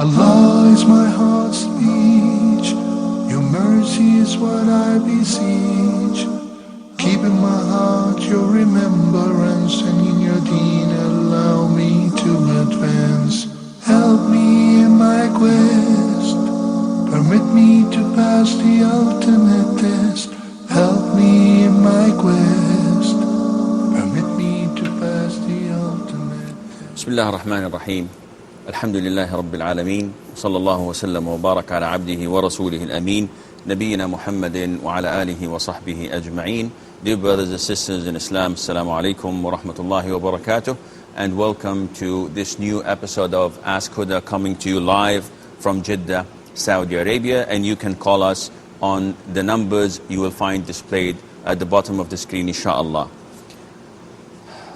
Allah is my heart's speech, your mercy is what I beseech. Keep in my heart your remembrance, and in your deen allow me to advance. Help me in my quest, permit me to pass the ultimate test. Help me in my quest, permit me to pass the ultimate test. Bismillah ar-Rahman ar-Rahim. Alhamdulillahi Rabbil Alameen. Sallallahu wa sallam wa barak ala abdihi wa rasulih al-ameen. Nabiyyina Muhammadin wa ala alihi wa sahbihi ajma'een. Dear brothers and sisters in Islam, Assalamu alaikum wa rahmatullahi wa barakatuh. And welcome to this new episode of Ask Huda, coming to you live from Jeddah, Saudi Arabia. And you can call us on the numbers you will find displayed at the bottom of the screen, inshallah.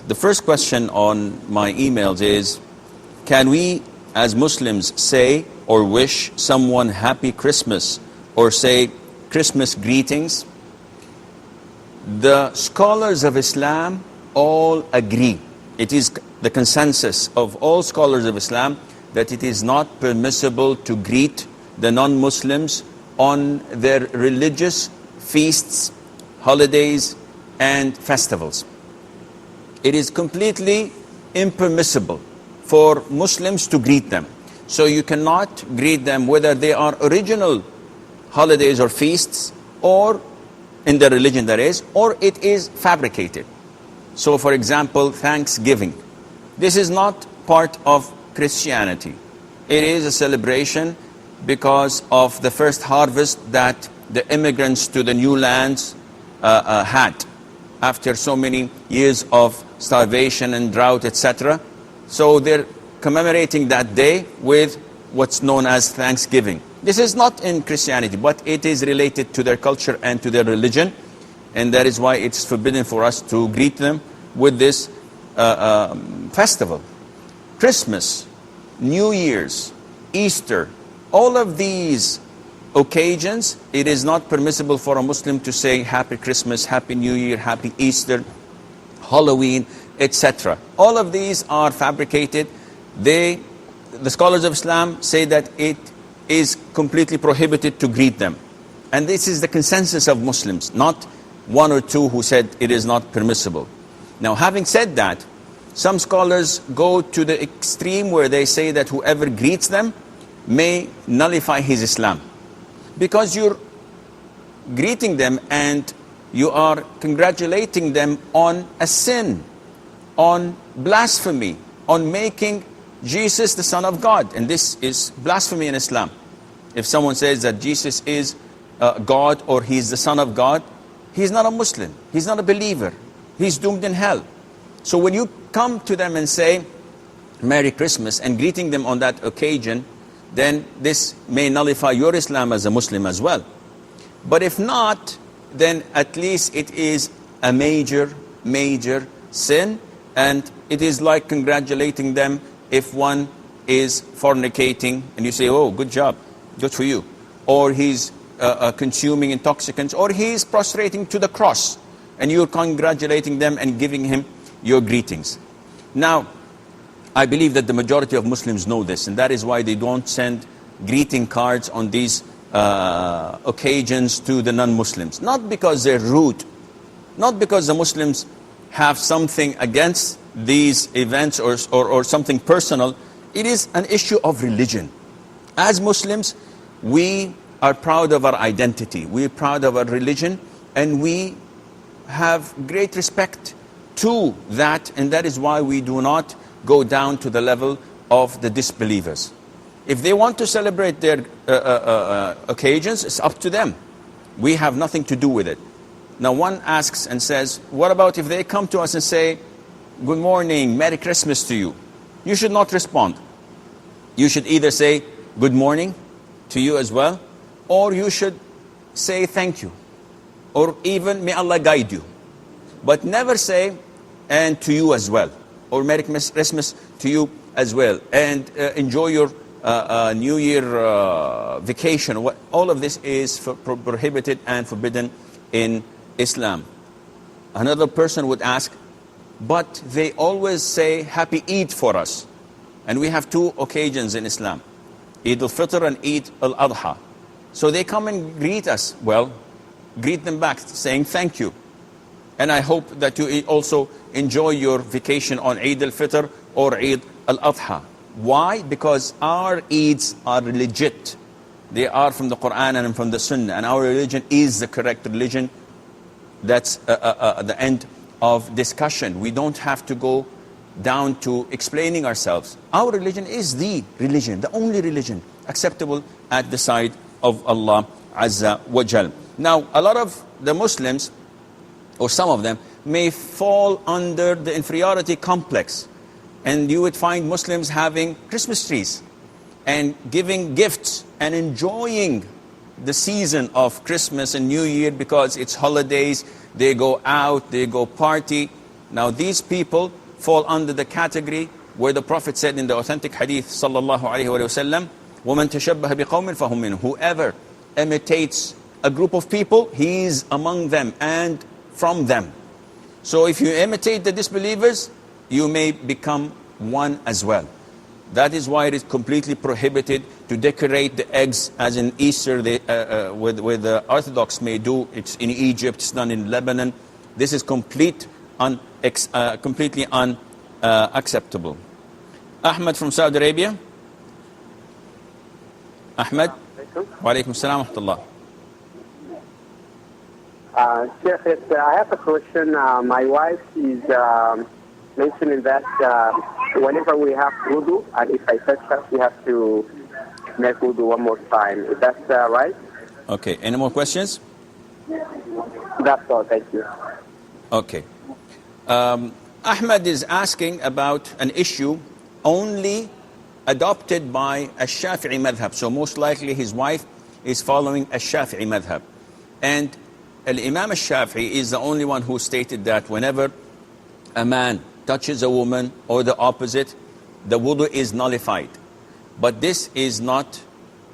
The first question on my emails is, can we as Muslims say or wish someone happy Christmas or say Christmas greetings? The scholars of Islam all agree. It is the consensus of all scholars of Islam that it is not permissible to greet the non-Muslims on their religious feasts, holidays, and festivals. It is completely impermissible for Muslims to greet them. So you cannot greet them whether they are original holidays or feasts, or in their religion that is, or it is fabricated. So for example, Thanksgiving. This is not part of Christianity. It is a celebration because of the first harvest that the immigrants to the new lands had after so many years of starvation and drought, etc. So they're commemorating that day with what's known as Thanksgiving. This is not in Christianity, but it is related to their culture and to their religion, and that is why it's forbidden for us to greet them with this festival. Christmas, New Year's, Easter, all of these occasions, it is not permissible for a Muslim to say Happy Christmas, Happy New Year, Happy Easter, Halloween, etc. All of these are fabricated. The scholars of Islam say that it is completely prohibited to greet them. And this is the consensus of Muslims, not one or two who said it is not permissible. Now, having said that, some scholars go to the extreme where they say that whoever greets them may nullify his Islam. Because you're greeting them and you are congratulating them on a sin, on blasphemy, on making Jesus the Son of God. And this is blasphemy in Islam. If someone says that Jesus is God or He's the Son of God, he's not a Muslim, he's not a believer, he's doomed in hell. So when you come to them and say Merry Christmas and greeting them on that occasion, then this may nullify your Islam as a Muslim as well. But if not, then at least it is a major sin, and it is like congratulating them if one is fornicating and you say, oh, good job, good for you. Or he's consuming intoxicants, or he's prostrating to the cross, and you're congratulating them and giving him your greetings. Now, I believe that the majority of Muslims know this, and that is why they don't send greeting cards on these occasions to the non-Muslims. Not because they're rude, not because the Muslims have something against these events or something personal. It is an issue of religion. As Muslims, we are proud of our identity, we're proud of our religion, and we have great respect to that, and that is why we do not go down to the level of the disbelievers. If they want to celebrate their occasions, it's up to them. We have nothing to do with it. Now one asks and says, what about if they come to us and say, good morning, Merry Christmas to you? You should not respond. You should either say good morning to you as well, or you should say thank you, or even may Allah guide you. But never say and to you as well, or Merry Christmas to you as well, and enjoy your New Year vacation. All of this is prohibited and forbidden in Islam. Another person would ask, but they always say Happy Eid for us. And we have two occasions in Islam. Eid al-Fitr and Eid al-Adha. So they come and greet us. Well, greet them back saying thank you. And I hope that you also enjoy your vacation on Eid al-Fitr or Eid al-Adha. Why? Because our Eids are legit. They are from the Quran and from the Sunnah. And our religion is the correct religion. That's the end of discussion. We don't have to go down to explaining ourselves. Our religion is the religion, the only religion acceptable at the side of Allah Azza wa Jal. Now, a lot of the Muslims, or some of them, may fall under the inferiority complex. And you would find Muslims having Christmas trees and giving gifts and enjoying the season of Christmas and New Year because it's holidays, they go out, they go party. Now these people fall under the category where the Prophet said in the authentic hadith, sallallahu alayhi wa sallam, وَمَنْ تَشَبَّهَ بِقَوْمٍ فَهُمْ مِنْهُ. Whoever imitates a group of people, he is among them and from them. So if you imitate the disbelievers, you may become one as well. That is why it is completely prohibited to decorate the eggs as in Easter, where the Orthodox may do. It's in Egypt, it's done in Lebanon. This is completely unacceptable. Ahmed from Saudi Arabia. Ahmed. Wa alaikum salam wa rahmatullah. Sheikh, I have a question. My wife is mentioning that whenever we have wudu, and if I touch her, we have to make wudu one more time. Is that right? Okay. Any more questions? That's all. Thank you. Okay. Ahmed is asking about an issue only adopted by a Shafi'i madhab. So most likely his wife is following a Shafi'i madhab. And Imam al-Shafi'i is the only one who stated that whenever a man touches a woman or the opposite, the wudu is nullified. But this is not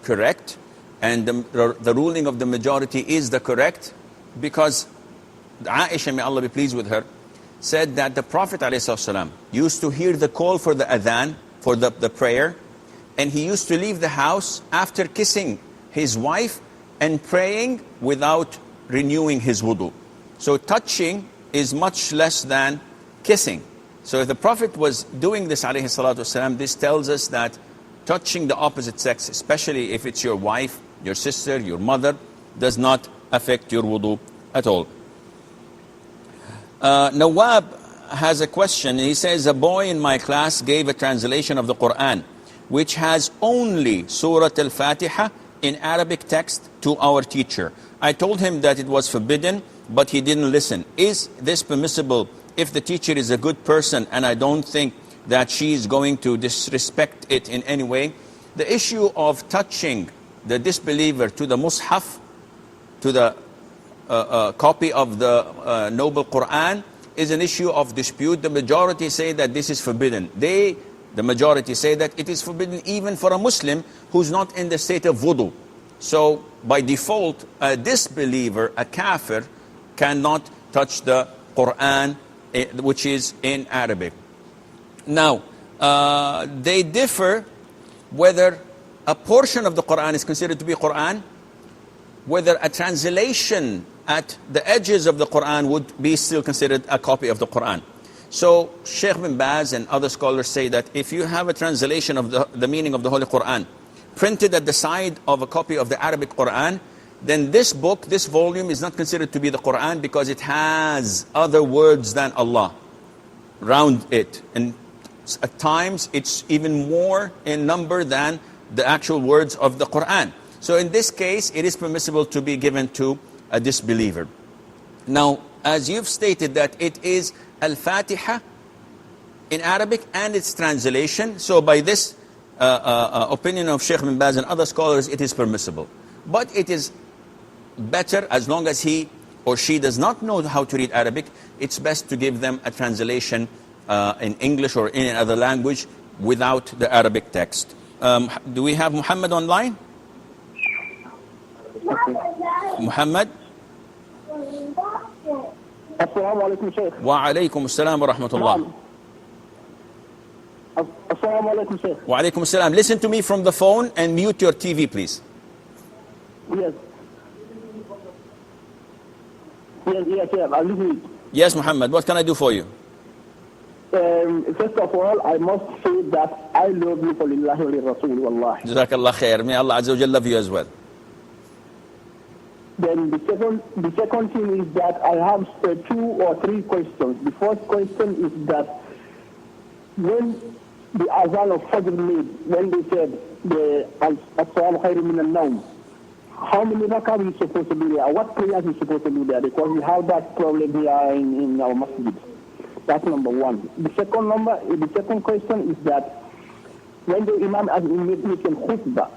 correct, and the ruling of the majority is the correct, because Aisha, may Allah be pleased with her, said that the Prophet ﷺ used to hear the call for the adhan, for the prayer, and he used to leave the house after kissing his wife and praying without renewing his wudu. So touching is much less than kissing. So if the Prophet was doing this, alayhi salatu wasalam, this tells us that touching the opposite sex, especially if it's your wife, your sister, your mother, does not affect your wudu at all. Nawab has a question. He says, a boy in my class gave a translation of the Quran, which has only Surah Al-Fatiha in Arabic text to our teacher. I told him that it was forbidden, but he didn't listen. Is this permissible if the teacher is a good person and I don't think that she is going to disrespect it in any way? The issue of touching the disbeliever to the mushaf, to the copy of the Noble Quran, is an issue of dispute. The majority say that this is forbidden. The majority say that it is forbidden even for a Muslim who's not in the state of wudu. So by default, a disbeliever, a kafir, cannot touch the Quran, which is in Arabic. Now, they differ whether a portion of the Quran is considered to be Quran, whether a translation at the edges of the Quran would be still considered a copy of the Quran. So Sheikh bin Baz and other scholars say that if you have a translation of the meaning of the Holy Quran printed at the side of a copy of the Arabic Quran, then this book, this volume is not considered to be the Quran because it has other words than Allah around it. And at times it's even more in number than the actual words of the Quran. So in this case, it is permissible to be given to a disbeliever. Now, as you've stated that it is Al-Fatiha in Arabic and its translation, so by this opinion of Sheikh bin Baz and other scholars, it is permissible. But it is better, as long as he or she does not know how to read Arabic, it's best to give them a translation in English or in another language without the Arabic text. Do we have Muhammad online? Muhammad? Assalamu alaikum, Shaykh. Wa alaikum assalam wa rahmatullah. Assalamu alaikum, sir. Wa alaikum assalam. Listen to me from the phone and mute your TV, please. Yes. Yes, I'm listening. Yes, Muhammad, what can I do for you? First of all, I must say that I love you for lillahi wa li rasul, wallahi. Jazakallah khair. May Allah Azza wa Jalla love you as well. Then the second thing is that I have 2 or 3 questions. The first question is that when the azan of Fajr made, when they said the as-salam khairu min al-nawm, how many rakah is supposed to be there? What prayers is supposed to be there? Because we have that problem here in our masjid. That's number one. The second question is that when the imam is making khutbah,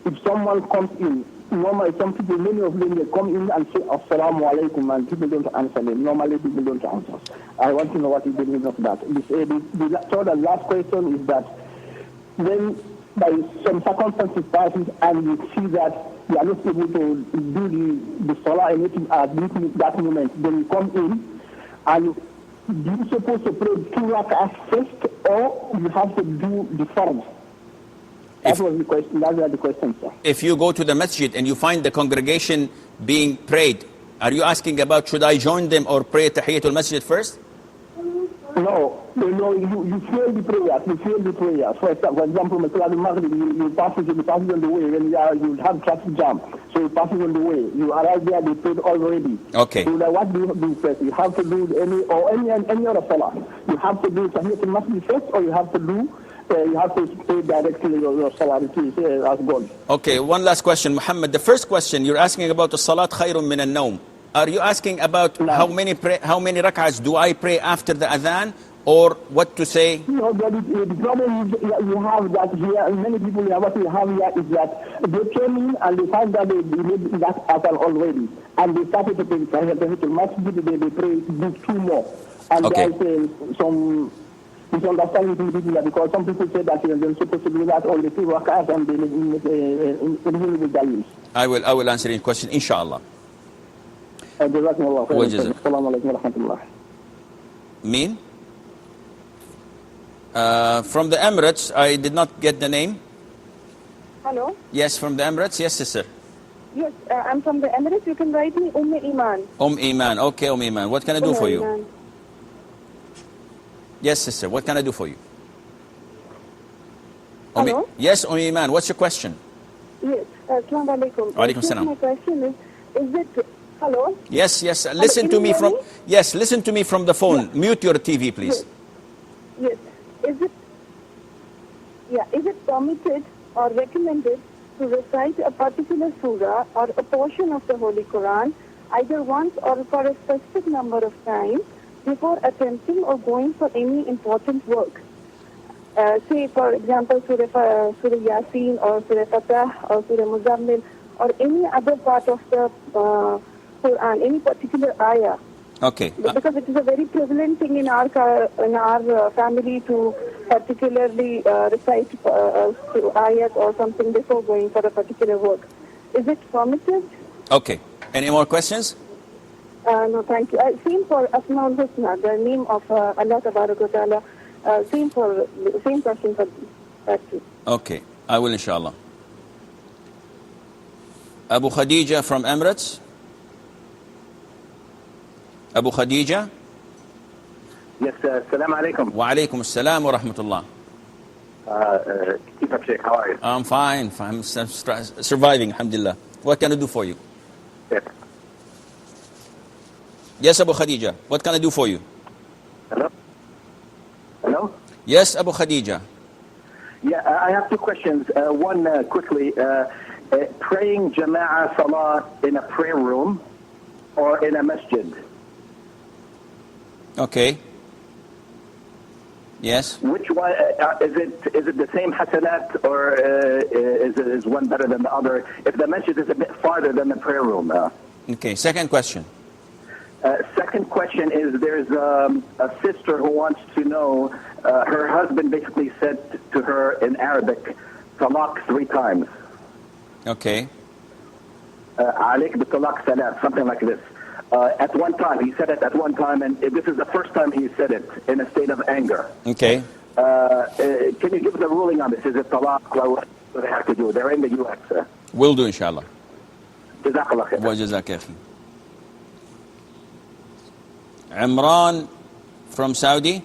if someone comes in, normally some people, many of them, they come in and say assalamu alaikum and people don't answer them. Normally people don't answer. I want to know what is the reason of that. The third and last question is that when by some circumstances passes and you see that you are not able to do the salah anything at that moment, then you come in and you're supposed to pray 2 rak'ahs first, or you have to do the fard. That was the question. That was the question, sir. If you go to the masjid and you find the congregation being prayed, are you asking about should I join them or pray Tahiyatul Masjid first? No, you feel the prayers. You feel the prayers. For example, Maghrib, you pass it on the way when you have traffic jam. So you pass it on the way. You arrive there, they prayed already. Okay. So what do you do first? You have to do any other salah. You have to do Tahiyatul Masjid first, or you have to pay directly your salah as God. Okay, one last question, Muhammad. The first question, you're asking about the salat khayrun min al-nawm. Are you asking about how many rak'ahs do I pray after the adhan, or what to say? No, but the problem is you have that here, many people here, what we have here is that they came in and they found that they made that adhan already. And they started to pray Tahiyatul Masjid, they pray 2 more. And okay. There's some misunderstanding between people here, because some people say that they're supposed to do that only 2 rak'ahs and they live with dalils. I will answer your question, inshallah. Mean? From the Emirates, I did not get the name. Hello? Yes, from the Emirates. Yes, sister. Yes, I'm from the Emirates. You can write me Iman. Iman. Okay, Iman. What can I do for you? Iman. Yes, sister. What can I do for you? Hello? Yes, Iman. What's your question? Yes. Assalamu alaikum. Wa alaikum salam. My question is it... Hello? Yes. Listen to me from... Yes, listen to me from the phone. Yeah. Mute your TV, please. Yes. Is it permitted or recommended to recite a particular surah or a portion of the Holy Quran either once or for a specific number of times before attempting or going for any important work? Say, for example, Surah Yasin or Surah Fatah or Surah Muzammil or any other part of the Quran, any particular ayah. Okay. Because it is a very prevalent thing in our family to particularly recite ayat or something before going for a particular work. Is it permitted? Okay. Any more questions? No, thank you. Same for Asmaul Husna, the name of Allah Tabarak wa Ta'ala. Same question for that too. Okay. I will, inshallah. Abu Khadija from Emirates. Abu Khadija. Yes, Assalamu alaikum. Wa alaikum assalam wa rahmatullah. Sheikh, how are you? I'm fine. I'm surviving, alhamdulillah. What can I do for you? Yes. Yes, Abu Khadija. What can I do for you? Hello? Hello? Yes, Abu Khadija. Yeah, I have 2 questions. One, quickly, praying Jama'ah Salah in a prayer room or in a masjid? Okay. Yes. Which one is it the same hasanat, or is one better than the other? If the masjid is a bit farther than the prayer room. Okay. Second question. Second question is, there's a sister who wants to know, her husband basically said to her in Arabic, talaq 3 times. Okay. Alik bi talaq salat, something like this. At one time, he said it at one time, and this is the first time he said it in a state of anger. Okay. Can you give the ruling on this? Is it talaq? What do they have to do? They're in the U.S. Will do, inshallah. Jazakallah khair. وجزاك يا أخي. Imran from Saudi?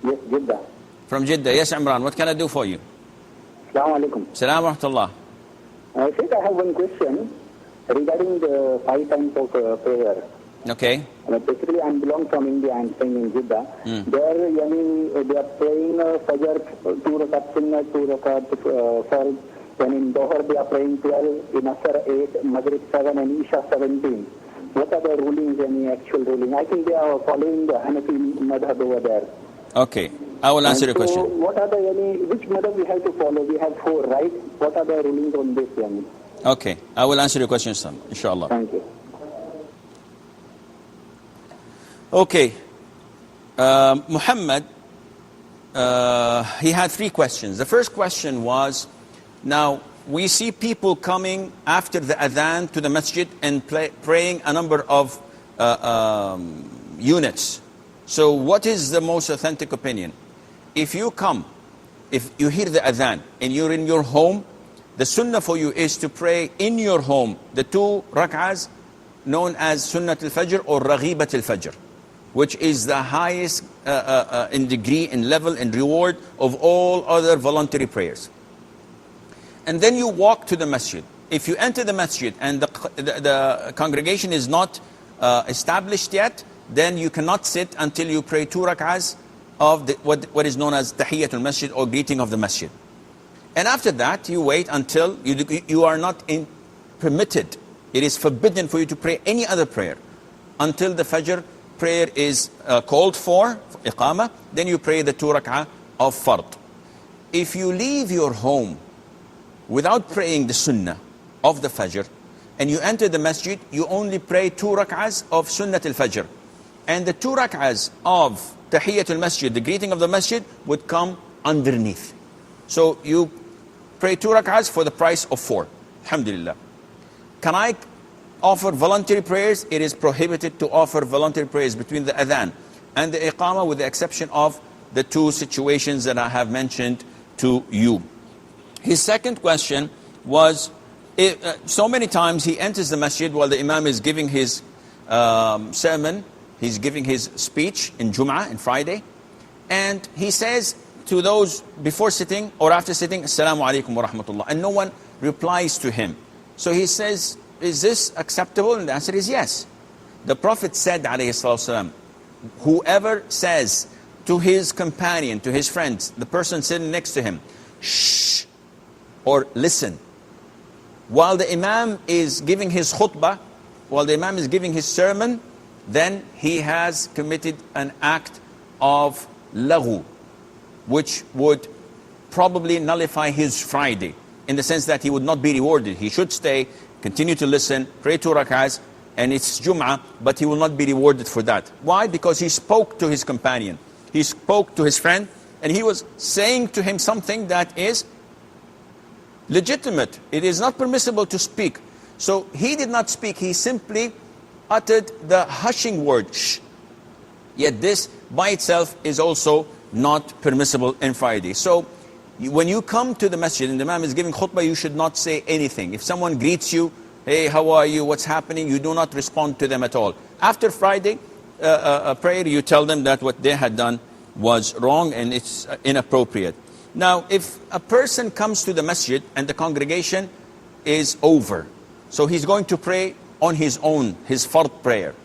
Yes, Jeddah. From Jeddah. Yes, Imran, what can I do for you? Assalamu alaikum. Salam wa rahmatullah. I think I have one question regarding the 5 times of prayer. Okay. Basically, I belong from India. I'm staying in Jeddah. There, they are praying Fajr, 2 rakat Sunnah, 2 rakat Fard. Then in Dohar, they are praying 12, in Asr 8, Maghrib 7, and Isha 17. What are the rulings, any actual ruling? I think they are following the Hanafi madhab over there. Okay. I will answer your question. What are which madhab we have to follow? We have 4, right? What are the rulings on this one? Okay. I will answer your question, son, inshallah. Thank you. Okay. Muhammad, he had 3 questions. The first question was, now we see people coming after the adhan to the masjid and praying a number of units. So what is the most authentic opinion? If you come, if you hear the adhan and you're in your home, the sunnah for you is to pray in your home the 2 rak'ahs known as Sunnat al-Fajr or Raghibat al-Fajr, which is the highest in degree, in level, in reward of all other voluntary prayers. And then you walk to the masjid. If you enter the masjid and the congregation is not established yet, then you cannot sit until you pray 2 rak'ahs of what is known as Tahiyyatul Masjid or greeting of the masjid. And after that, you wait until you are not permitted. It is forbidden for you to pray any other prayer until the Fajr prayer is called for iqamah. Then you pray the 2 rak'ah of fard. If you leave your home without praying the sunnah of the Fajr and you enter the masjid, you only pray 2 rak'ahs of Sunnat al-Fajr. And the 2 rak'ahs of Tahiyyatul Masjid, the greeting of the masjid, would come underneath. So you pray 2 rak'ahs for the price of 4. Alhamdulillah. Can I offer voluntary prayers? It is prohibited to offer voluntary prayers between the adhan and the iqamah, with the exception of the 2 situations that I have mentioned to you. His second question was, so many times he enters the masjid while the imam is giving his sermon, he's giving his speech in Jum'ah, in Friday, and he says to those before sitting or after sitting, Assalamu alaikum wa rahmatullah, and no one replies to him. So he says, is this acceptable? And the answer is yes. The Prophet said, alayhi salatu wasalam, whoever says to his companion, to his friends, the person sitting next to him, shh, or listen, while the imam is giving his khutbah, while the imam is giving his sermon, then he has committed an act of laghu, which would probably nullify his Friday, in the sense that he would not be rewarded. He should stay, continue to listen, pray 2 rak'ahs, and it's Jum'ah, but he will not be rewarded for that. Why? Because he spoke to his companion, he spoke to his friend, and he was saying to him something that is legitimate. It is not permissible to speak. So he did not speak, he simply uttered the hushing word, shh. Yet this by itself is also not permissible in Friday. So when you come to the masjid and the imam is giving khutbah, you should not say anything. If someone greets you, hey, how are you, what's happening, you do not respond to them at all. After Friday prayer, you tell them that what they had done was wrong and it's inappropriate. Now, if a person comes to the masjid and the congregation is over, so he's going to pray on his own, his fard prayer,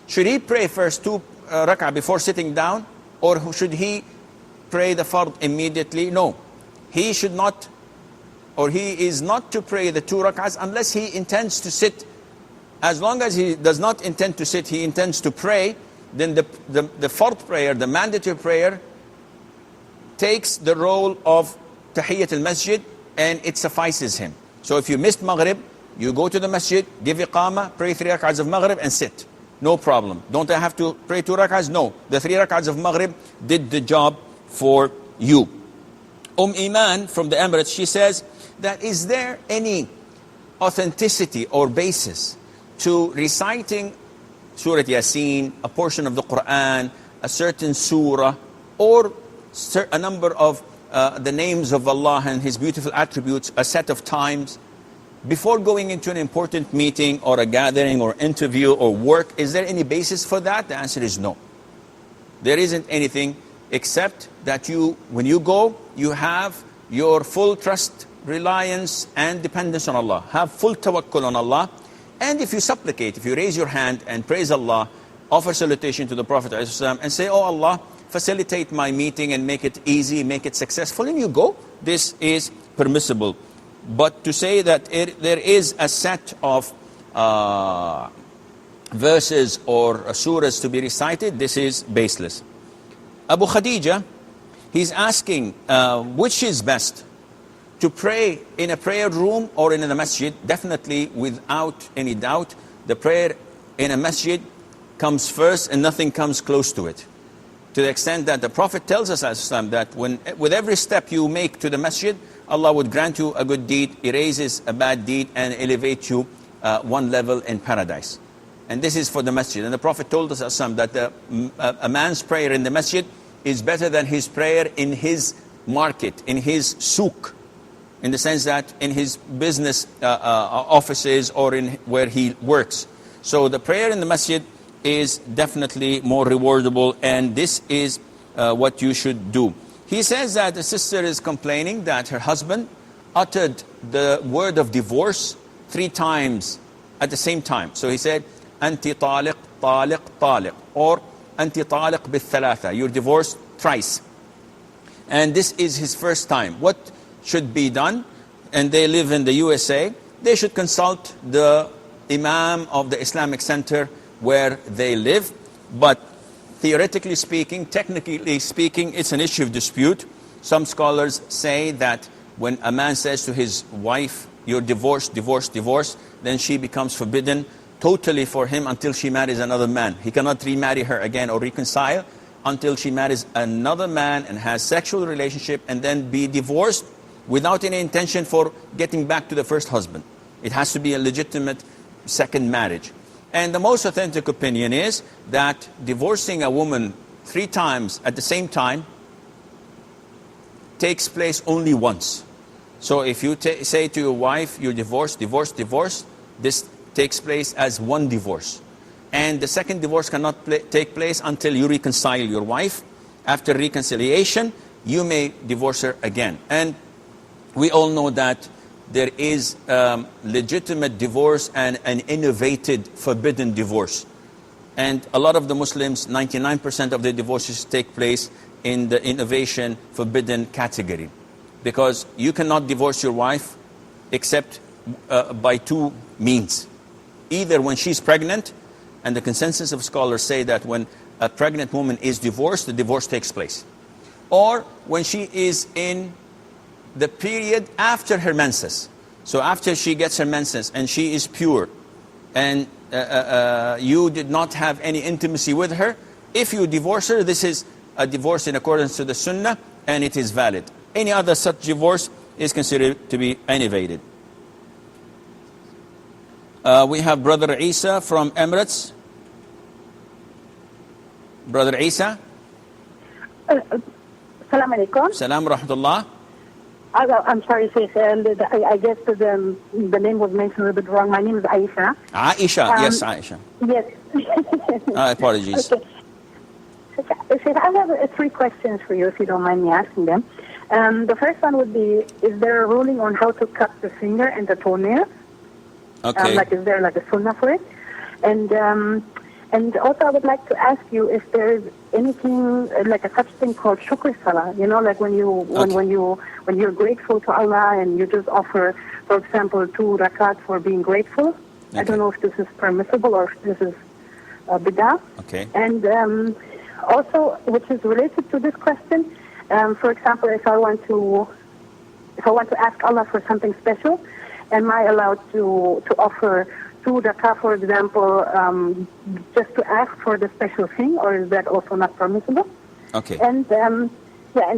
should he pray first 2 rak'ah before sitting down, or should he pray the fard immediately? No, he should not, or he is not to pray the 2 rak'ahs unless he intends to sit. As long as he does not intend to sit, he intends to pray, then the fard prayer, the mandatory prayer, takes the role of Tahiyyat al-Masjid, and it suffices him. So if you missed Maghrib, you go to the masjid, give iqamah, pray 3 rak'ahs of Maghrib and sit. No problem. Don't I have to pray 2 rak'ahs? No. The 3 rak'ahs of Maghrib did the job for you. Iman from the Emirates, she says that is there any authenticity or basis to reciting Surah Yasin, a portion of the Quran, a certain surah, or a number of the names of Allah and His beautiful attributes a set of times before going into an important meeting or a gathering or interview or work? Is there any basis for that? The answer is no. There isn't anything except that when you go, you have your full trust, reliance and dependence on Allah. Have full tawakkul on Allah. And if you supplicate, if you raise your hand and praise Allah, offer salutation to the Prophet ﷺ and say, oh Allah, facilitate my meeting and make it easy, make it successful, and you go, this is permissible. But to say that there is a set of verses or surahs to be recited, this is baseless. Abu Khadija, he's asking which is best, to pray in a prayer room or in a masjid. Definitely, without any doubt, the prayer in a masjid comes first and nothing comes close to it. To the extent that the Prophet tells us that with every step you make to the masjid, Allah would grant you a good deed, erases a bad deed, and elevate you one level in paradise. And this is for the masjid. And the Prophet told us that a man's prayer in the masjid is better than his prayer in his market, in his souk, in the sense that in his business offices or in where he works. So the prayer in the masjid is definitely more rewardable, and this is what you should do. He says that the sister is complaining that her husband uttered the word of divorce 3 times at the same time. So he said, Anti taliq, taliq, taliq, or Anti taliq bithalatha, you're divorced thrice. And this is his first time. What should be done? And they live in the USA. They should consult the Imam of the Islamic Center where they live. But theoretically speaking, technically speaking, it's an issue of dispute. Some scholars say that when a man says to his wife, you're divorced, divorced, divorced, then she becomes forbidden totally for him until she marries another man. He cannot remarry her again or reconcile until she marries another man and has sexual relationship and then be divorced without any intention for getting back to the first husband. It has to be a legitimate second marriage. And the most authentic opinion is that divorcing a woman 3 times at the same time takes place only once. So if you say to your wife, you're divorced, divorced, divorced, this takes place as one divorce. And the second divorce cannot take place until you reconcile your wife. After reconciliation, you may divorce her again. And we all know that there is legitimate divorce and an innovated forbidden divorce. And a lot of the Muslims, 99% of their divorces take place in the innovation forbidden category. Because you cannot divorce your wife except by 2 means. Either when she's pregnant, and the consensus of scholars say that when a pregnant woman is divorced, the divorce takes place. Or when she is in the period after her menses. So after she gets her menses and she is pure and you did not have any intimacy with her, if you divorce her, this is a divorce in accordance to the sunnah and it is valid. Any other such divorce is considered to be innovated. We have Brother Isa from Emirates. Brother Isa. Assalamu alaikum. Salam rahmatullah. I'm sorry, sis. I guess the name was mentioned a little bit wrong. My name is Aisha. Aisha, yes, Aisha. Yes. Apologies. Okay. Sis, I have 3 questions for you, if you don't mind me asking them. The first one would be, is there a ruling on how to cut the finger and the toenail? Okay. Is there like a sunnah for it? And also I would like to ask you if there is anything like a such thing called shukr salah. You know, like when you're grateful to Allah and you just offer, for example, 2 rakat for being grateful. Okay. I don't know if this is permissible or if this is bid'ah. Okay. And also, which is related to this question, for example, if I want to ask Allah for something special, am I allowed to offer 2 rakah, for example, just to ask for the special thing, or is that also not permissible? Okay. And and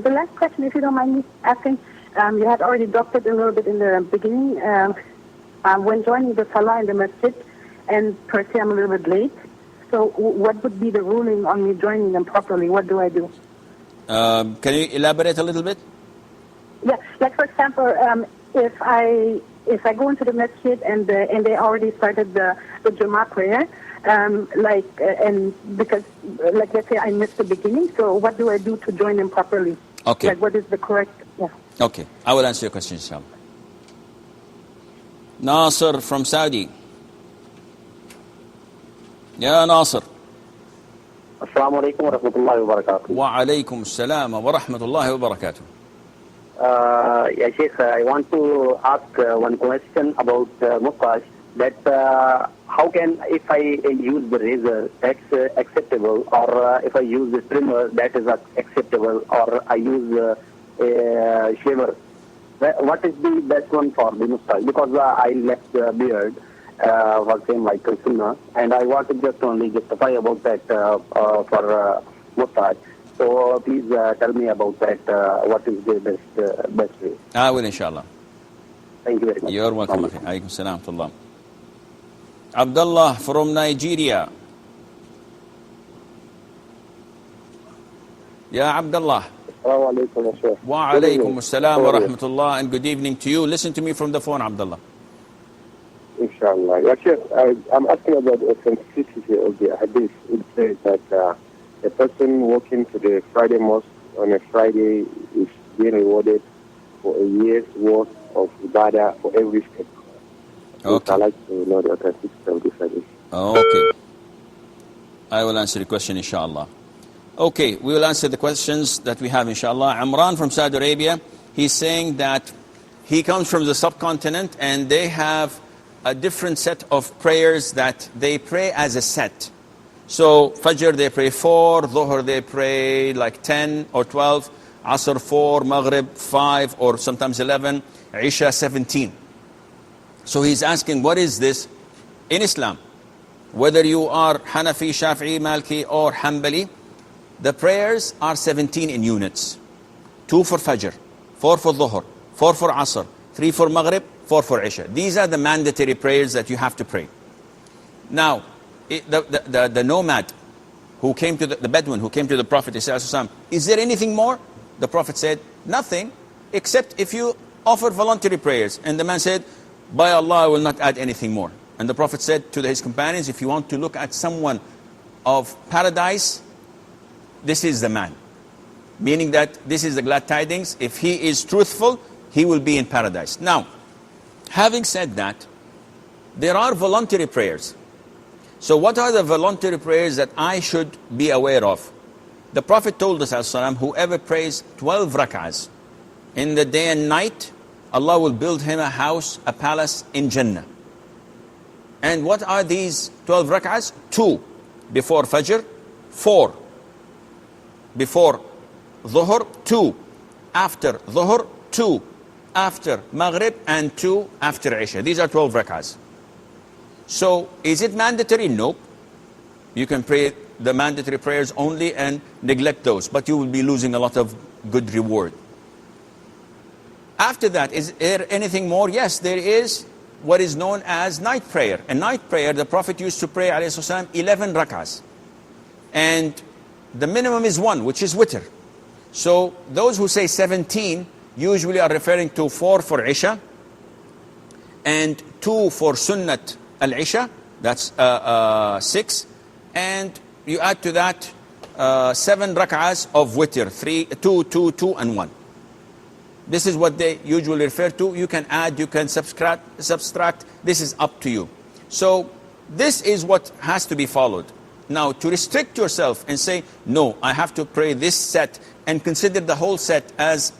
the last question, if you don't mind me asking, you had already dropped it a little bit in the beginning. When joining the salah in the masjid, and per se I'm a little bit late, so what would be the ruling on me joining them properly? What do I do? Can you elaborate a little bit? Yeah, like for example, if I go into the masjid and they already started the Jummah prayer, and because like let's say I missed the beginning, so what do I do to join them properly? Okay. Like what is the correct? Yeah. Okay, I will answer your question, inshallah. Nasser from Saudi. Ya Nasser. Assalamu alaikum wa rahmatullahi wa barakatuh. Wa alaykum assalam wa rahmatullahi wa barakatuh. Yeah, Sheikh, I want to ask one question about mustache. That how can, if I use the razor, that's acceptable, or if I use the trimmer, that is acceptable, or I use a shaver. What is the best one for the mustache? Because I left the beard for same like Sunnah, and I want to just only justify about that for mustache. So please tell me about that. What is the best way? I will, inshallah. Thank you very much. You're welcome. Alaykum salam wa rahmatullah. Abdullah from Nigeria. Ya Abdullah. Assalamu alaikum, Sheikh. Wa alaykum assalam wa rahmatullah, and good evening to you. Listen to me from the phone, Abdullah. Inshallah. Yeah, Sheikh, I'm asking about the authenticity of the hadith. It says that a person walking to the Friday mosque on a Friday is being rewarded for a year's worth of ibadah for every step. Okay. I'd like to know the authenticity of this hadith. Okay. I will answer the question, inshallah. Okay, we will answer the questions that we have, inshallah. Imran from Saudi Arabia, he's saying that he comes from the subcontinent and they have a different set of prayers that they pray as a set. So, Fajr they pray 4, Dhuhr they pray like 10 or 12, Asr 4, Maghrib 5 or sometimes 11, Isha 17. So he's asking, what is this in Islam? Whether you are Hanafi, Shafi'i, Malki or Hanbali, the prayers are 17 in units. 2 for Fajr, 4 for Dhuhr, 4 for Asr, 3 for Maghrib, 4 for Isha. These are the mandatory prayers that you have to pray. Now, the nomad who came to the Bedouin who came to the Prophet, is there anything more? The Prophet said, nothing except if you offer voluntary prayers. And the man said, by Allah, I will not add anything more. And the Prophet said to his companions, if you want to look at someone of paradise, this is the man. Meaning that this is the glad tidings. If he is truthful, he will be in paradise. Now, having said that, there are voluntary prayers. So what are the voluntary prayers that I should be aware of? The Prophet told us, whoever prays 12 rak'ahs in the day and night, Allah will build him a house, a palace in Jannah. And what are these 12 rak'ahs? 2 before Fajr, 4 before Dhuhr, 2 after Dhuhr, 2 after Maghrib, and 2 after Isha. These are 12 rak'ahs. So, is it mandatory? Nope. You can pray the mandatory prayers only and neglect those, but you will be losing a lot of good reward. After that, is there anything more? Yes, there is what is known as night prayer. And night prayer, the Prophet used to pray, ﷺ, 11 rak'ahs. And the minimum is 1, which is witr. So, those who say 17 usually are referring to 4 for Isha and 2 for Sunnat al-Isha, that's 6, and you add to that 7 rak'ahs of witr, 3, 2, 2, 2, and 1. This is what they usually refer to. You can add, you can subtract. This is up to you. So this is what has to be followed. Now, to restrict yourself and say, no, I have to pray this set and consider the whole set as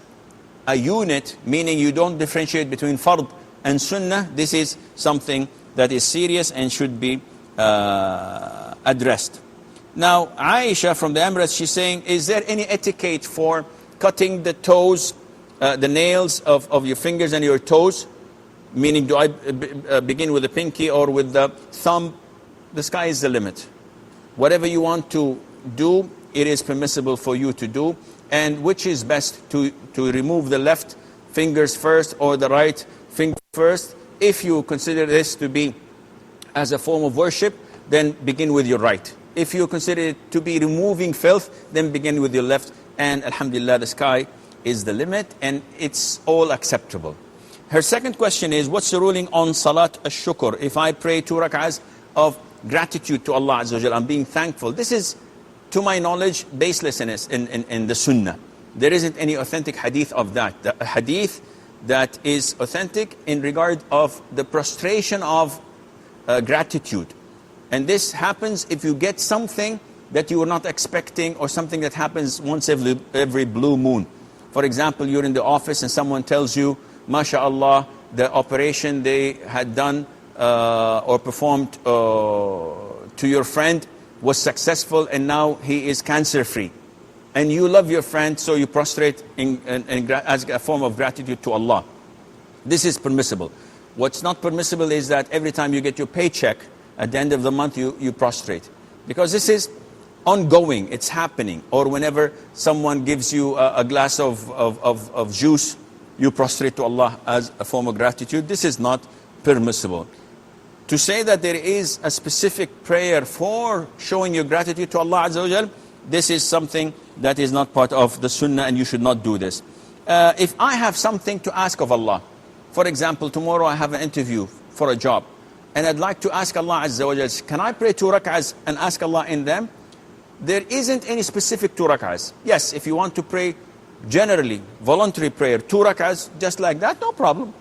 a unit, meaning you don't differentiate between fard and sunnah, this is something that is serious and should be addressed. Now, Aisha from the Emirates, she's saying, is there any etiquette for cutting the toes, the nails of your fingers and your toes? Meaning, do I begin with the pinky or with the thumb? The sky is the limit. Whatever you want to do, it is permissible for you to do. And which is best, to remove the left fingers first or the right finger first? If you consider this to be as a form of worship, then begin with your right. If you consider it to be removing filth, then begin with your left and alhamdulillah, the sky is the limit, and it's all acceptable. Her second question is, what's the ruling on Salat al-Shukr? If I pray 2 rak'ahs of gratitude to Allah Azza wa Jal, I'm being thankful. This is, to my knowledge, baselessness in the Sunnah. There isn't any authentic hadith of that. The hadith that is authentic in regard of the prostration of gratitude. And this happens if you get something that you were not expecting, or something that happens once every blue moon. For example, you're in the office and someone tells you, MashaAllah, the operation they had done or performed to your friend was successful, and now he is cancer-free. And you love your friend, so you prostrate as a form of gratitude to Allah. This is permissible. What's not permissible is that every time you get your paycheck, at the end of the month, you prostrate. Because this is ongoing, it's happening. Or whenever someone gives you a glass of juice, you prostrate to Allah as a form of gratitude. This is not permissible. To say that there is a specific prayer for showing your gratitude to Allah Azza wa Jal, this is something that is not part of the Sunnah, and you should not do this. If I have something to ask of Allah, for example, tomorrow I have an interview for a job, and I'd like to ask Allah Azza wa Jal, can I pray 2 rak'ahs and ask Allah in them? There isn't any specific 2 rak'ahs. Yes, if you want to pray generally, voluntary prayer, 2 rak'ahs, just like that, no problem.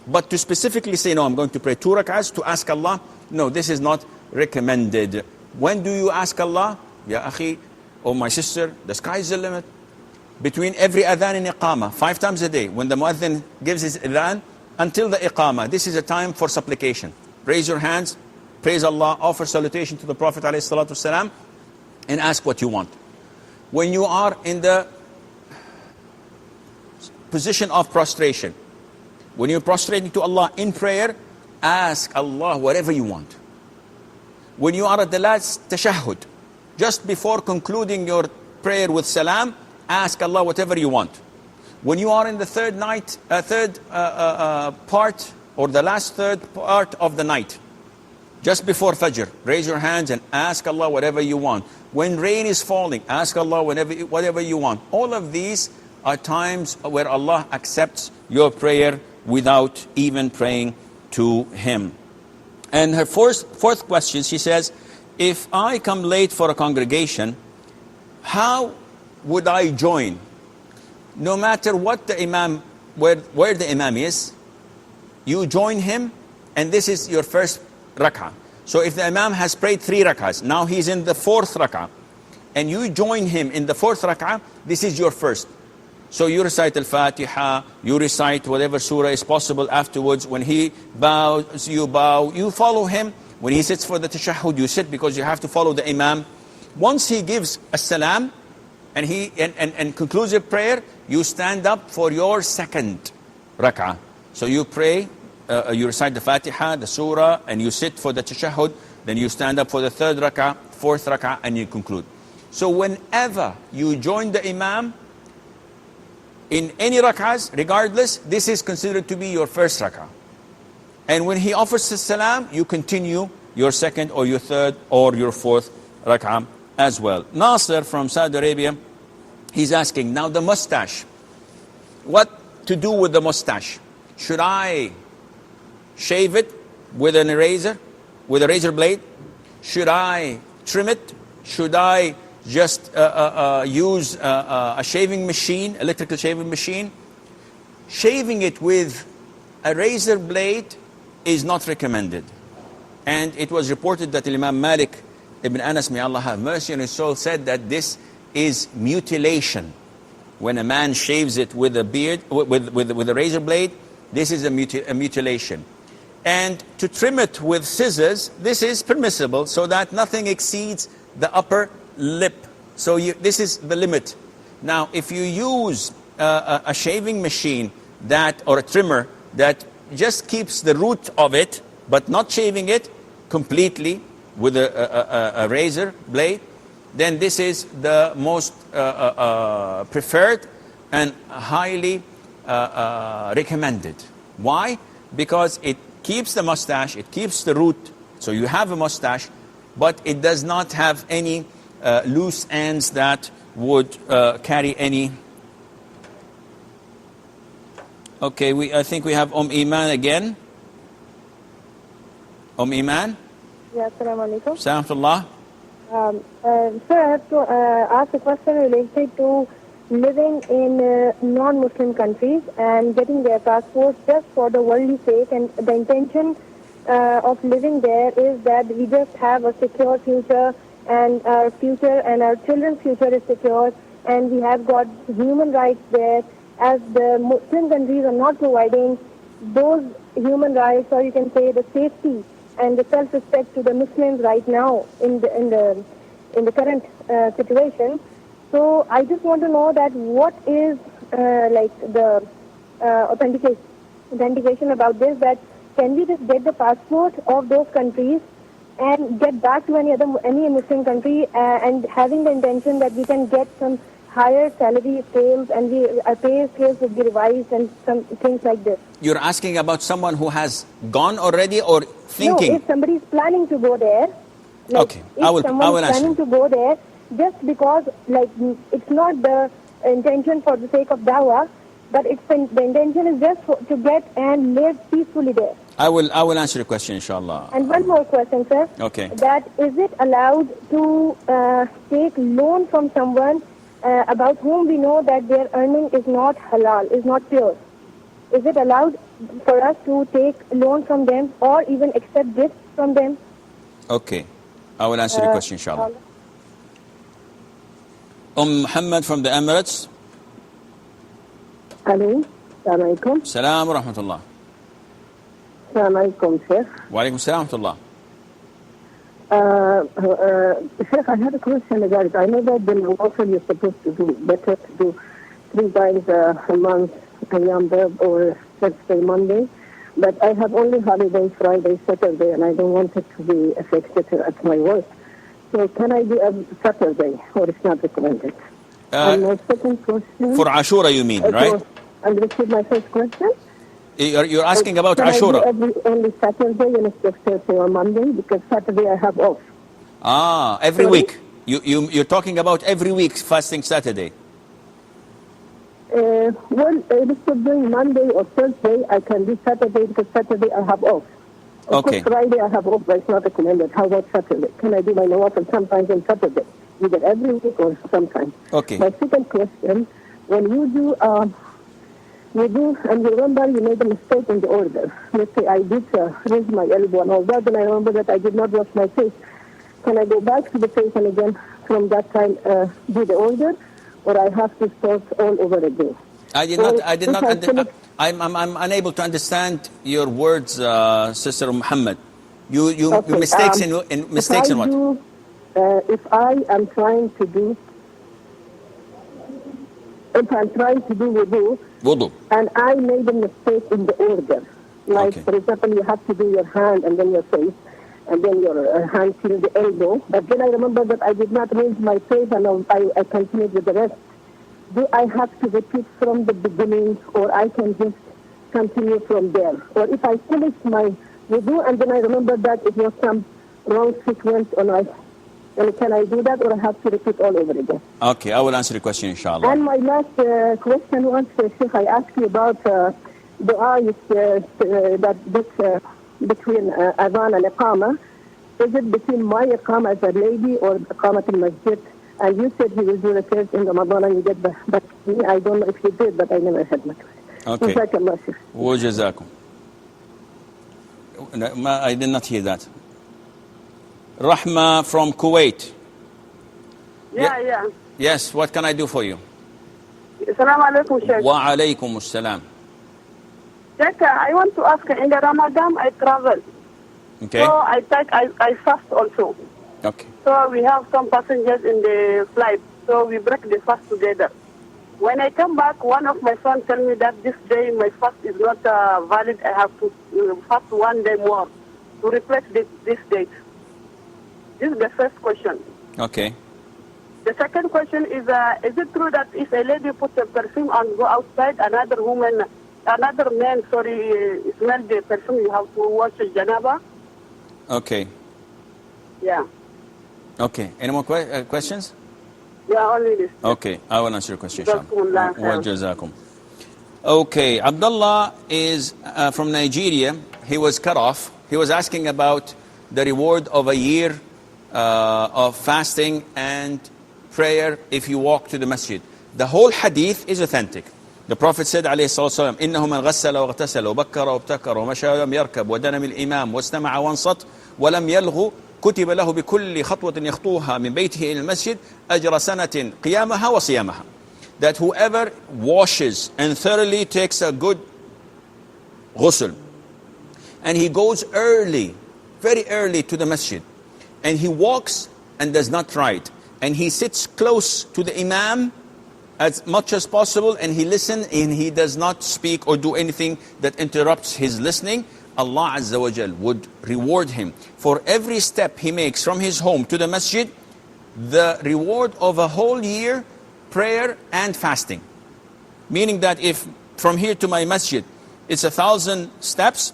But to specifically say, no, I'm going to pray 2 rak'ahs to ask Allah, no, this is not recommended. When do you ask Allah? Ya akhi, oh my sister, the sky is the limit. Between every adhan and iqamah, 5 times a day, when the muadhin gives his adhan, until the iqamah, this is a time for supplication. Raise your hands, praise Allah, offer salutation to the Prophet ﷺ, and ask what you want. When you are in the position of prostration, when you're prostrating to Allah in prayer, ask Allah whatever you want. When you are at the last tashahhud, just before concluding your prayer with salam, ask Allah whatever you want. When you are in the third part, or the last third part of the night, just before Fajr, raise your hands and ask Allah whatever you want. When rain is falling, ask Allah whatever you want. All of these are times where Allah accepts your prayer without even praying to Him. And her fourth question, she says, if I come late for a congregation, how would I join? No matter what the imam, where the imam is, you join him, and this is your first rak'ah. So if the imam has prayed 3 rak'ahs, now he's in the 4th rak'ah, and you join him in the 4th rak'ah, this is your first. So you recite al-Fatiha, you recite whatever surah is possible afterwards. When he bows, you bow, you follow him. When he sits for the tashahhud, you sit because you have to follow the imam. Once he gives as-salam, and concludes your prayer, you stand up for your second rak'ah. So you pray, you recite the Fatiha, the surah, and you sit for the tashahhud. Then you stand up for the 3rd rak'ah, 4th rak'ah, and you conclude. So whenever you join the imam in any rak'ahs, regardless, this is considered to be your first rak'ah. And when he offers the salam, you continue your 2nd or your 3rd or your 4th rak'ah as well. Nasser from Saudi Arabia, he's asking, now the mustache, what to do with the mustache? Should I shave it with an eraser, with a razor blade? Should I trim it? Should I just use a shaving machine, electrical shaving machine? Shaving it with a razor blade is not recommended. And it was reported that Imam Malik Ibn Anas, may Allah have mercy on his soul, said that this is mutilation. When a man shaves it with a beard, with a razor blade, this is a mutilation. And to trim it with scissors, this is permissible, so that nothing exceeds the upper lip. So this is the limit. Now, if you use a shaving machine or a trimmer that just keeps the root of it, but not shaving it completely with a razor blade, then this is the most preferred and highly recommended. Why? Because it keeps the mustache, it keeps the root, so you have a mustache, but it does not have any loose ends that would carry any. Okay, I think we have Iman again. Iman? Yeah, assalamu alaikum. Salamullah. Sir, I have to ask a question related to living in non-Muslim countries and getting their passports just for the worldly sake, and the intention of living there is that we just have a secure future, and our children's future is secure, and we have got human rights there, as the Muslim countries are not providing those human rights, or you can say the safety and the self-respect to the Muslims right now in the current situation. So I just want to know that what is like the authentication about this, that can we just get the passport of those countries and get back to any Muslim country and having the intention that we can get some higher salary scales and our pay scales would be revised and some things like this. You're asking about someone who has gone already or thinking? No, if somebody is planning to go there. Like, okay, I will answer. Planning to go there just because, like, it's not the intention for the sake of dawah, but the intention is just to get and live peacefully there. I will answer your question, inshallah. And one more question, sir. Okay. That is it allowed to take loan from someone about whom we know that their earning is not halal, is not pure? Is it allowed for us to take loan from them or even accept gifts from them? Okay. I will answer your question, inshallah. Muhammad from the Emirates. Hello. Assalamu alaikum. Salam wa rahmatullah. Assalamu alaikum, Sheikh. Wa alaikum salam wa rahmatullah. Sheikh, I had a question about it. I know that the Nawafil you're supposed to do better to do 3 times a month, Yom Tov or Thursday, Monday, but I have only holidays Friday, Saturday, and I don't want it to be affected at my work. So can I do a Saturday, or it's not recommended? And my second question... For Ashura, you mean, right? Understood my first question? You're asking about can Ashura. I do only Saturday instead of Thursday or Monday? Because Saturday I have off. Every week. You're talking about every week fasting Saturday. Well, instead of doing Monday or Thursday, I can do Saturday because Saturday I have off. Of course, Friday I have off, but it's not recommended. How about Saturday? Can I do my Nawafil sometimes on Saturday? Either every week or sometimes. Okay. My second question, when you do, and you remember you made a mistake in the order. Let's say I did raise my elbow and all that, and I remember that I did not wash my face. Can I go back to the face and again from that time do the order, or I have to start all over again? I'm unable to understand your words, Sister Muhammad. You mistakes in mistakes in what? If I'm trying to do wudu, and I made a mistake in the order, like for example, you have to do your hand and then your face, and then your hand till the elbow. But then I remember that I did not raise my face, and I continued with the rest. Do I have to repeat from the beginning, or I can just continue from there? Or if I finish my wudu and then I remember that it was some wrong sequence, can I do that, or I have to repeat all over again? Okay, I will answer the question, inshallah. And my last question was, Sheikh, I asked you about dua between adhan and iqama. Is it between my iqama as a lady or iqamat al-masjid? And you said you will do the first in Ramadan and you get back to me. I don't know if you did, but I never had much. Okay. Wajazakum. I did not hear that. Rahma from Kuwait. Yeah. Yes, what can I do for you? Assalamu alaikum, Sheikh. Wa alaikum assalam. Sheikh, I want to ask, in the Ramadan I travel. Okay. So I fast also. Okay. So we have some passengers in the flight, so we break the fast together. When I come back, one of my sons tell me that this day my fast is not valid. I have to fast 1 day more to replace this date. This is the first question. Okay. The second question is it true that if a lady puts a perfume and go outside, another man, smell the perfume, you have to wash janaba? Okay. Yeah. Okay. Any more questions? Yeah, only this. Okay, I will answer your question, inshallah. Jazakumullah khair. Wa jazakum. Okay, Abdullah is from Nigeria. He was cut off. He was asking about the reward of a year of fasting and prayer if you walk to the masjid. The whole hadith is authentic. The Prophet said, عليه الصلاة والسلام, إنه من غسل وغتسل وبكر وابتكر ومشى ولم يركب ودنا من الإمام واستمع وانصت ولم يلغو كتب له بكل خطوة يخطوها من بيته إلى المسجد أجر سنة قيامها وصيامها. That whoever washes and thoroughly takes a good ghusl, and he goes early, very early to the masjid, and he walks and does not write, and he sits close to the imam as much as possible, and he listens and he does not speak or do anything that interrupts his listening, Allah Azza wa Jal would reward him for every step he makes from his home to the masjid, the reward of a whole year prayer and fasting. Meaning that if from here to my masjid it's 1,000 steps,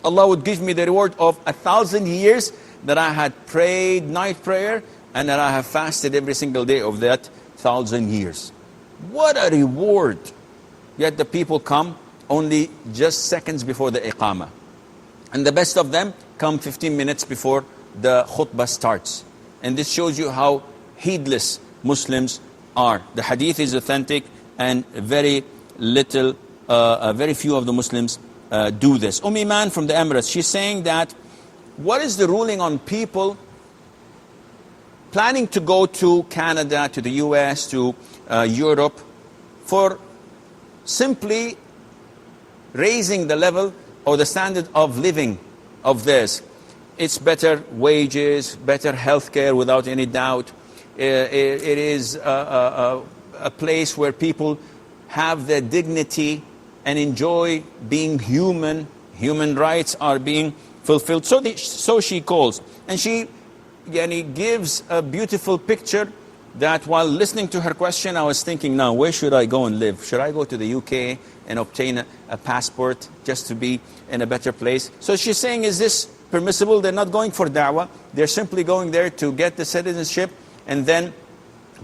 Allah would give me the reward of 1,000 years that I had prayed night prayer and that I have fasted every single day of that 1,000 years. What a reward! Yet the people come only just seconds before the iqamah. And the best of them come 15 minutes before the khutbah starts. And this shows you how heedless Muslims are. The hadith is authentic, and very few of the Muslims do this. Iman from the Emirates, she's saying that, what is the ruling on people planning to go to Canada, to the US, to Europe, for simply raising the level or the standard of living of theirs? It's better wages, better healthcare without any doubt. It is a place where people have their dignity and enjoy being human. Human rights are being fulfilled. So she calls. And she gives a beautiful picture that while listening to her question, I was thinking, now, where should I go and live? Should I go to the UK and obtain a passport just to be in a better place? So she's saying, is this permissible? They're not going for da'wah. They're simply going there to get the citizenship and then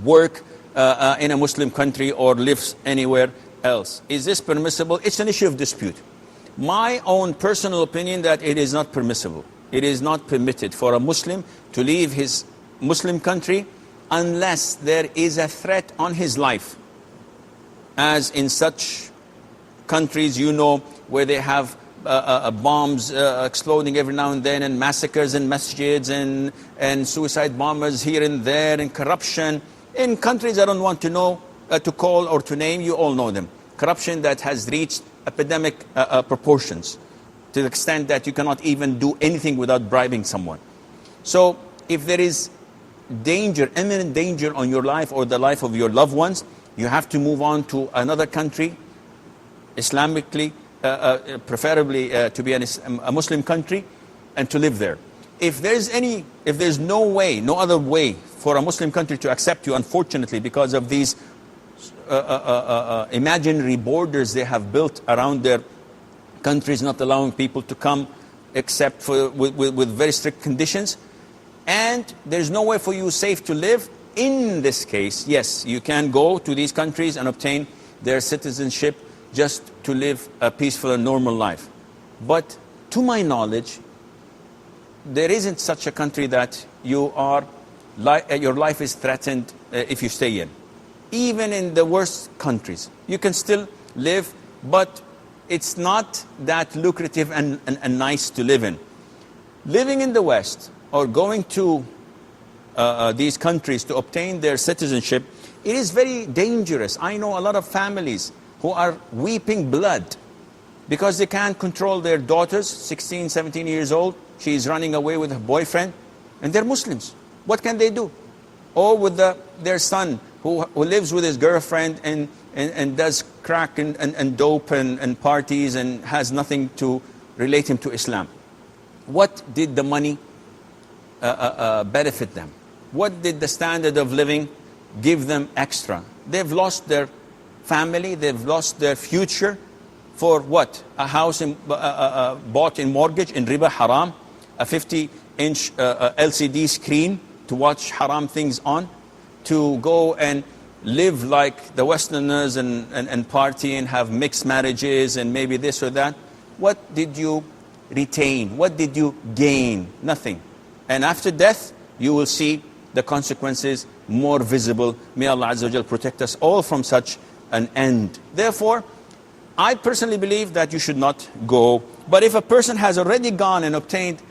work in a Muslim country or live anywhere else. Is this permissible? It's an issue of dispute. My own personal opinion that it is not permissible. It is not permitted for a Muslim to leave his Muslim country unless there is a threat on his life. As in such countries, where they have bombs exploding every now and then, and massacres in masjids, and suicide bombers here and there, and corruption. In countries I don't want to know, to call or to name, you all know them. Corruption that has reached epidemic proportions, to the extent that you cannot even do anything without bribing someone. So if there is danger, imminent danger on your life or the life of your loved ones, you have to move on to another country, Islamically, preferably to be a Muslim country, and to live there. If there's no other way for a Muslim country to accept you, unfortunately, because of these imaginary borders they have built around their countries, not allowing people to come except with very strict conditions, and there's no way for you safe to live, in this case, yes, you can go to these countries and obtain their citizenship just to live a peaceful and normal life. But to my knowledge, there isn't such a country that your life is threatened if you stay in. Even in the worst countries, you can still live, but it's not that lucrative and nice to live in. Living in the West or going to these countries to obtain their citizenship, it is very dangerous. I know a lot of families who are weeping blood because they can't control their daughters, 16, 17 years old. She's running away with her boyfriend, and they're Muslims. What can they do? Or with their son who lives with his girlfriend and does crack and dope and parties and has nothing to relate him to Islam. What did the money benefit them? What did the standard of living give them extra? They've lost their family, they've lost their future for what? A house bought in mortgage in riba, haram, a 50-inch LCD screen to watch haram things on, to go and live like the Westerners and party and have mixed marriages and maybe this or that, what did you retain? What did you gain? Nothing. And after death, you will see the consequences more visible. May Allah Azza wa Jal protect us all from such an end. Therefore, I personally believe that you should not go. But if a person has already gone and obtained,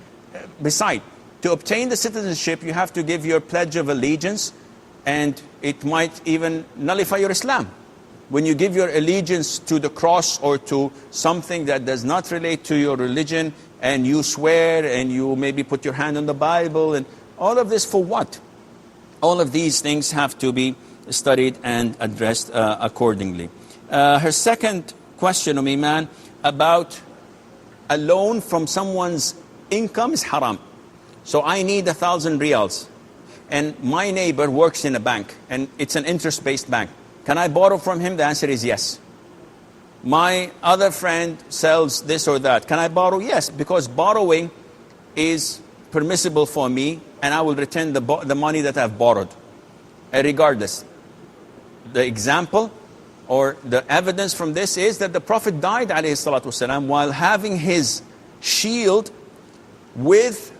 to obtain the citizenship, you have to give your pledge of allegiance, and it might even nullify your Islam. When you give your allegiance to the cross or to something that does not relate to your religion, and you swear and you maybe put your hand on the Bible, and all of this for what? All of these things have to be studied and addressed accordingly. Her second question, Iman, about a loan from someone's income is haram. So I need 1,000 riyals, and my neighbor works in a bank, and it's an interest-based bank. Can I borrow from him? The answer is yes. My other friend sells this or that. Can I borrow? Yes, because borrowing is permissible for me, and I will return the money that I've borrowed, regardless. The example or the evidence from this is that the Prophet died, alayhi salatu wasalam, while having his shield with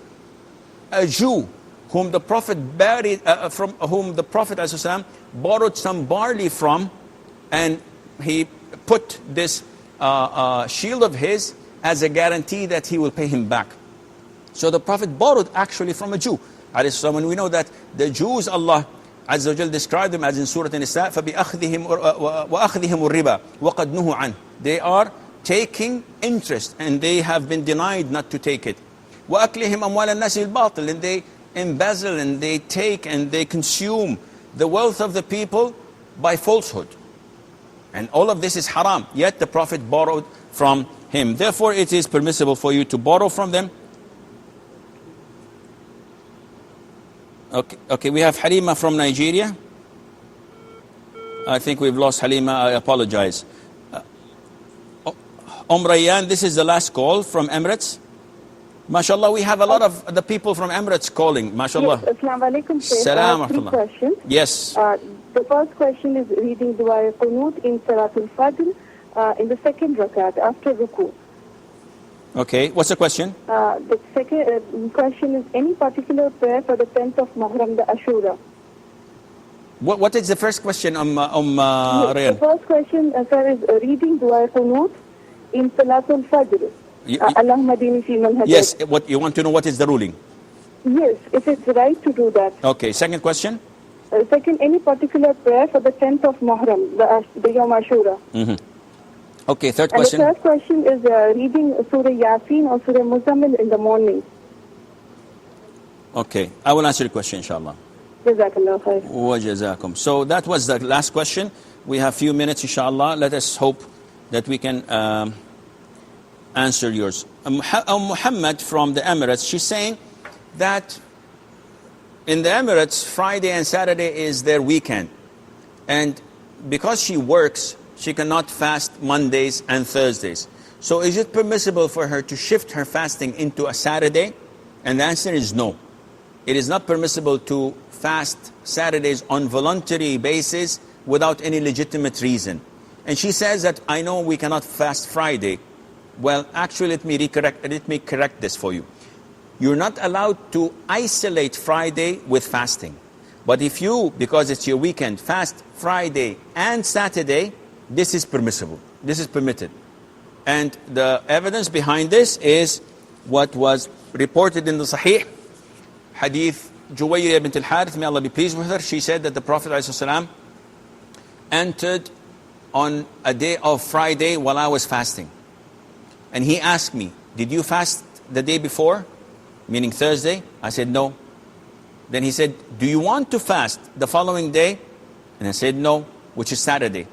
a Jew whom the Prophet whom the Prophet ﷺ borrowed some barley from, and he put this shield of his as a guarantee that he will pay him back. So the Prophet borrowed actually from a Jew. And we know that the Jews, Allah Azza wa Jal described them as in Surah An-Nisa, فَبِأَخْذِهِمُ الرِّبَى وَقَدْ نُهُوا عَنْهُ. They are taking interest, and they have been denied not to take it. وَأَكْلِهِمْ أَمْوَالَ النَّاسِ الْبَاطِلِ. And they embezzle and they take and they consume the wealth of the people by falsehood. And all of this is haram. Yet the Prophet borrowed from him. Therefore, it is permissible for you to borrow from them. Okay, we have Halima from Nigeria. I think we've lost Halima. I apologize. Rayyan, this is the last call from Emirates. MashaAllah, we have a lot of the people from Emirates calling. MashaAllah. Yes, Assalamu alaikum, Shaykh. Salam Three questions. Yes. The first question is reading Dua Qunut in Salatul Fajr in the second rakat after ruku. Okay, what's the question? The second question is any particular prayer for the 10th of Muharram, the Ashura. What is the first question, Yes, Rayyan? the first question, sir, is reading Dua Qunut in Salatul Fajr. Allahumma dini fi man hadayt. Yes, what you want to know, what is the ruling? Yes, if it's right to do that. Okay, second question? Second, any particular prayer for the 10th of Muharram, the Yom Ashura. Okay, third And question? the third question is reading Surah Yasin or Surah Muzammil in the morning. Okay, I will answer your question, inshallah. Jazakallah khair. Wa jazakum. So that was the last question. We have few minutes, inshallah. Let us hope that we can answer yours. Muhammad from the Emirates, she's saying that in the Emirates, Friday and Saturday is their weekend. And because she works, she cannot fast Mondays and Thursdays. So is it permissible for her to shift her fasting into a Saturday? And the answer is no. It is not permissible to fast Saturdays on voluntary basis without any legitimate reason. And she says that, I know we cannot fast Friday. Well, actually, let me correct this for you. You're not allowed to isolate Friday with fasting. But if you, because it's your weekend, fast Friday and Saturday, this is permissible. This is permitted. And the evidence behind this is what was reported in the Sahih Hadith Juwayriya bint al-Harith, may Allah be pleased with her. She said that the Prophet ﷺ entered on a day of Friday while I was fasting. And he asked me, did you fast the day before? Meaning Thursday? I said, no. Then he said, do you want to fast the following day? And I said, no, which is Saturday.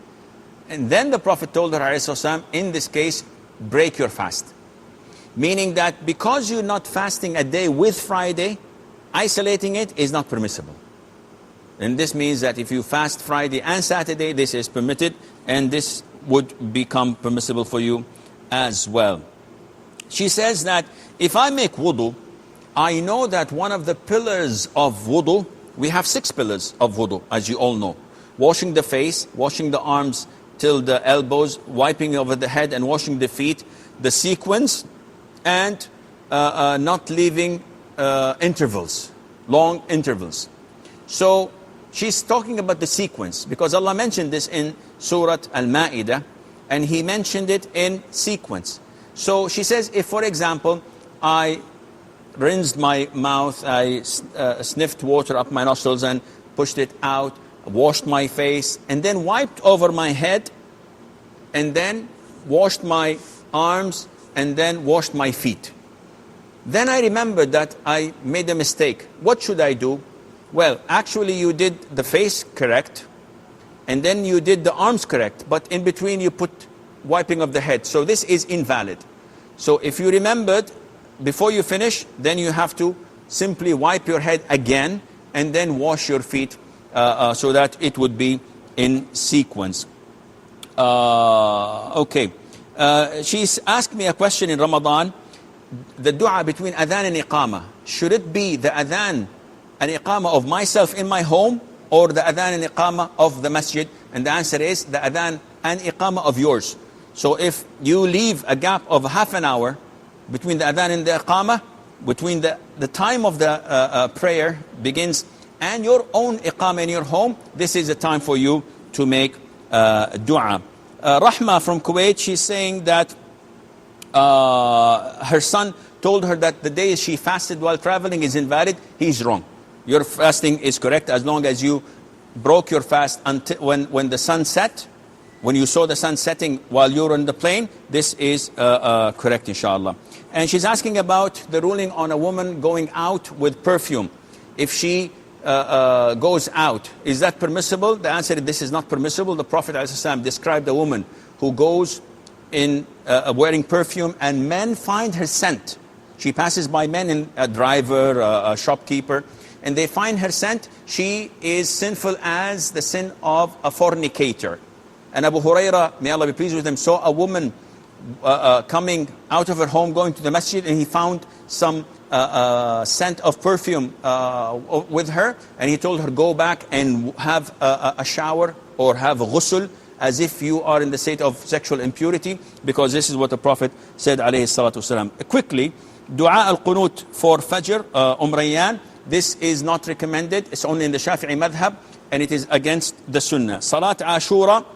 And then the Prophet told her, ﷺ, in this case, break your fast. Meaning that because you're not fasting a day with Friday, isolating it is not permissible. And this means that if you fast Friday and Saturday, this is permitted, and this would become permissible for you as well. She says that if I make wudu, I know that one of the pillars of wudu we have 6 pillars of wudu, as you all know. Washing the face, washing the arms till the elbows, wiping over the head and washing the feet, the sequence, and not leaving intervals, long intervals. So she's talking about the sequence because Allah mentioned this in Surah Al-Ma'idah, and He mentioned it in sequence. So she says, if for example, I rinsed my mouth, I sniffed water up my nostrils and pushed it out, washed my face, and then wiped over my head, and then washed my arms, and then washed my feet. Then I remembered that I made a mistake. What should I do? Well, actually you did the face correct, and then you did the arms correct, but in between you put wiping of the head. So this is invalid. So if you remembered before you finish, then you have to simply wipe your head again and then wash your feet so that it would be in sequence. Okay. She's asked me a question in Ramadan. The dua between adhan and iqamah, should it be the adhan and iqamah of myself in my home or the adhan and iqamah of the masjid? And the answer is the adhan and iqamah of yours. So if you leave a gap of half an hour between the adhan and the iqamah, between the time of the prayer begins and your own iqamah in your home, this is the time for you to make dua. Rahma from Kuwait, she's saying that her son told her that the day she fasted while traveling is invalid. He's wrong. Your fasting is correct as long as you broke your fast until when the sun set. When you saw the sun setting while you were on the plane, this is correct, inshallah. And she's asking about the ruling on a woman going out with perfume. If she goes out, is that permissible? The answer is this is not permissible. The Prophet ﷺ described a woman who goes in wearing perfume and men find her scent. She passes by men, in a driver, a shopkeeper, and they find her scent. She is sinful as the sin of a fornicator. And Abu Huraira, may Allah be pleased with him, saw a woman coming out of her home, going to the masjid, and he found some scent of perfume with her, and he told her, go back and have a shower or have a ghusl as if you are in the state of sexual impurity, because this is what the Prophet said, alayhi salatu wasalam. Quickly, dua al-qunut for Fajr, Rayyan, this is not recommended. It's only in the Shafi'i madhab, and it is against the Sunnah. Salat Ashura,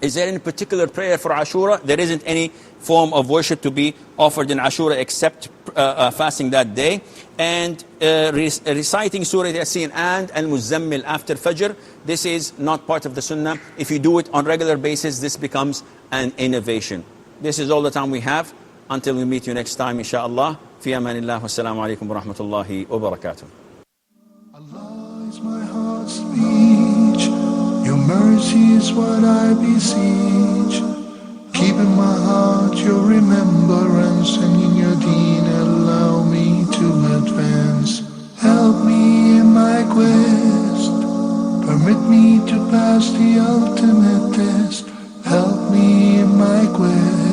is there any particular prayer for Ashura? There isn't any form of worship to be offered in Ashura except fasting that day. And reciting Surah Yasin and Al-Muzammil after Fajr, this is not part of the Sunnah. If you do it on regular basis, this becomes an innovation. This is all the time we have. Until we meet you next time, inshaAllah. Fi amanillah, wassalamu alaikum wa rahmatullahi wa barakatuh. Allah is my heart's speech. Your mercy is what I beseech. Keep in my heart your remembrance, and in your deen allow me to advance. Help me in my quest. Permit me to pass the ultimate test. Help me in my quest.